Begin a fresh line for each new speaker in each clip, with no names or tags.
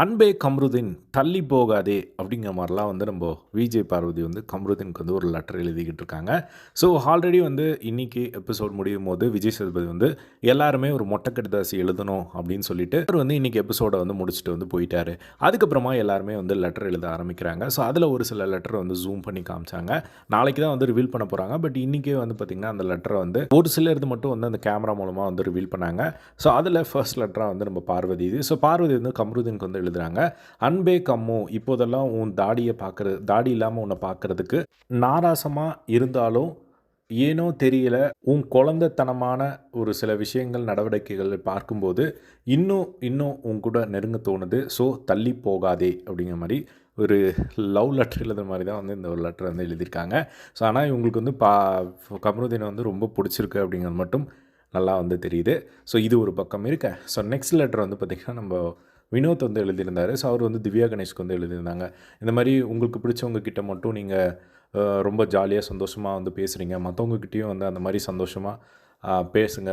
அன்பே கம்ருதீன் தள்ளி போகாதே அப்படிங்கிற மாதிரிலாம் வந்து நம்ம விஜய் பார்வதி வந்து கம்ருதீனுக்கு வந்து ஒரு லெட்டர் எழுதிக்கிட்டு இருக்காங்க. ஸோ ஆல்ரெடி வந்து இன்றைக்கி எபிசோட் முடியும் போது விஜய் சேதுபதி வந்து எல்லாருமே ஒரு மொட்டை கடிதாசி எழுதணும் அப்படின்னு சொல்லிட்டு அவர் வந்து இன்றைக்கி எபிசோடை வந்து முடிச்சுட்டு வந்து போயிட்டார். அதுக்கப்புறமா எல்லாருமே வந்து லெட்டர் எழுத ஆரம்பிக்கிறாங்க. ஸோ அதில் ஒரு சில லெட்டர் வந்து ஜூம் பண்ணி காமிச்சாங்க. நாளைக்கு தான் வந்து ரிவீல் பண்ண போகிறாங்க. பட் இன்றைக்கே வந்து பார்த்திங்கன்னா அந்த லெட்டரை வந்து ஒரு சிலர் மட்டும் வந்து அந்த கேமரா மூலமாக வந்து ரிவீல் பண்ணாங்க. ஸோ அதில் ஃபர்ஸ்ட் லெட்டராக வந்து நம்ம பார்வதி இது. ஸோ பார்வதி வந்து கம்ருதீனுக்கு வந்து எழுதுகிறாங்க. அன்பே கம்மு, இப்போதெல்லாம் உன் தாடியை பார்க்குறது, தாடி இல்லாமல் உன்னை பார்க்குறதுக்கு நாராசமாக இருந்தாலும் ஏனோ தெரியல, உன் குழந்தைத்தனமான ஒரு சில விஷயங்கள் நடவடிக்கைகள் பார்க்கும்போது இன்னும் உன் கூட நெருங்க தோணுது. ஸோ தள்ளி போகாதே அப்படிங்கிற மாதிரி ஒரு லவ் லெட்டர் எழுதுற மாதிரி தான் வந்து இந்த ஒரு லெட்டர் வந்து எழுதியிருக்காங்க. ஸோ ஆனால் இவங்களுக்கு வந்து கமருதீனை வந்து ரொம்ப பிடிச்சிருக்கு அப்படிங்கிறது மட்டும் நல்லா வந்து தெரியுது. ஸோ இது ஒரு பக்கம் இருக்க. ஸோ நெக்ஸ்ட் லெட்டர் வந்து பார்த்திங்கன்னா நம்ம வினோத் வந்து எழுதியிருந்தார். ஸோ அவர் வந்து திவ்யா கணேஷ்க்கு வந்து எழுதியிருந்தாங்க. இந்த மாதிரி உங்களுக்கு பிடிச்சவங்க கிட்ட மட்டும் நீங்கள் ரொம்ப ஜாலியாக சந்தோஷமாக வந்து பேசுகிறீங்க, மற்றவங்கக்கிட்டேயும் வந்து அந்த மாதிரி சந்தோஷமாக பேசுங்க,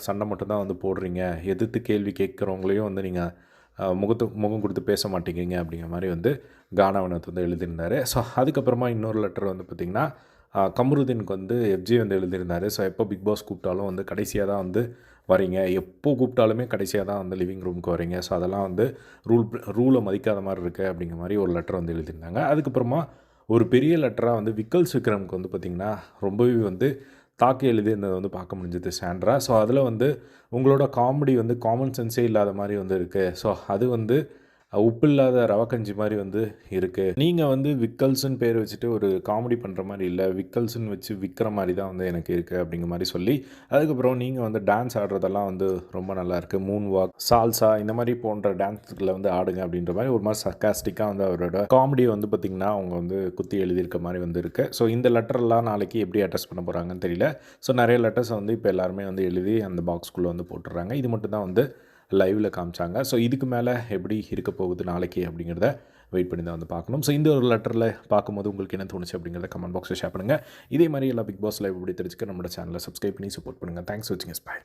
சண்டை மட்டும் தான் வந்து போடுறீங்க, எதிர்த்து கேள்வி கேட்குறவங்களையும் வந்து நீங்கள் முகம் கொடுத்து பேச மாட்டேங்கிறீங்க அப்படிங்கிற மாதிரி வந்து கானா வினோத் வந்து எழுதியிருந்தார். ஸோ அதுக்கப்புறமா இன்னொரு லெட்டர் வந்து பார்த்திங்கன்னா கமருதீனுக்கு வந்து எஃப்ஜே வந்து எழுதியிருந்தார். ஸோ எப்போ பிக் பாஸ் கூப்பிட்டாலும் வந்து கடைசியாக தான் வந்து வரீங்க, எப்போ கூப்பிட்டாலுமே கடைசியாக தான் வந்து லிவிங் ரூமுக்கு வரீங்க, ஸோ அதெல்லாம் வந்து ரூலை மதிக்காத மாதிரி இருக்குது அப்படிங்கிற மாதிரி ஒரு லெட்டர் வந்து எழுதியிருந்தாங்க. அதுக்கப்புறமா ஒரு பெரிய லெட்டராக வந்து விக்கல்ஸ் விக்ரமுக்கு வந்து பார்த்திங்கன்னா ரொம்பவே வந்து தாக்கி எழுதியிருந்ததை வந்து பார்க்க முடிஞ்சது சாண்ட்ரா. ஸோ அதில் வந்து உங்களோட காமெடி வந்து காமன் சென்ஸே இல்லாத மாதிரி வந்து இருக்குது. ஸோ அது வந்து உப்பு இல்லாத ரவக்கஞ்சி மாதிரி வந்து இருக்குது. நீங்கள் வந்து விக்கல்ஸ்ன்னு பேர் வச்சுட்டு ஒரு காமெடி பண்ணுற மாதிரி இல்லை, விக்கல்ஸ்ன்னு வச்சு விற்கிற மாதிரி தான் வந்து எனக்கு இருக்குது அப்படிங்கிற மாதிரி சொல்லி, அதுக்கப்புறம் நீங்கள் வந்து டான்ஸ் ஆடுறதெல்லாம் வந்து ரொம்ப நல்லாயிருக்கு, மூன் வாக், சால்சா இந்த மாதிரி போன்ற டான்ஸுகளை வந்து ஆடுங்க அப்படின்ற மாதிரி ஒரு மாதிரி சர்க்காஸ்டிக்காக வந்து அவரோட காமெடியை வந்து பார்த்திங்கன்னா அவங்க வந்து குத்தி எழுதியிருக்க மாதிரி வந்து இருக்குது. ஸோ இந்த லெட்டர்லாம் நாளைக்கு எப்படி அட்ரஸ் பண்ண போகிறாங்கன்னு தெரியல. ஸோ நிறைய லெட்டர்ஸை வந்து இப்போ எல்லாருமே வந்து எழுதி அந்த பாக்ஸ்குள்ளே வந்து போட்டுடுறாங்க. இது மட்டும் தான் வந்து லைவில் காமிச்சாங்க. ஸோ இதுக்கு மேலே எப்படி இருக்க போகுது நாளைக்கு அப்படிங்கிறத வெயிட் பண்ணி தான் வந்து பார்க்கணும். ஸோ இந்த ஒரு லெட்டரில் பார்க்கும்போது உங்களுக்கு என்ன தோணுச்சு அப்படிங்கிறத கமெண்ட் பாக்ஸில் ஷேர் பண்ணுங்கள். இதே மாதிரி எல்லா பிக் பாஸ் லைவ் எப்படி தெரிஞ்சுக்க நம்மளோட சேனலை சப்ஸ்கிரைப் பண்ணி சப்போர்ட் பண்ணுங்கள். தேங்க்ஸ் ஃபார் வாட்சிங். பை.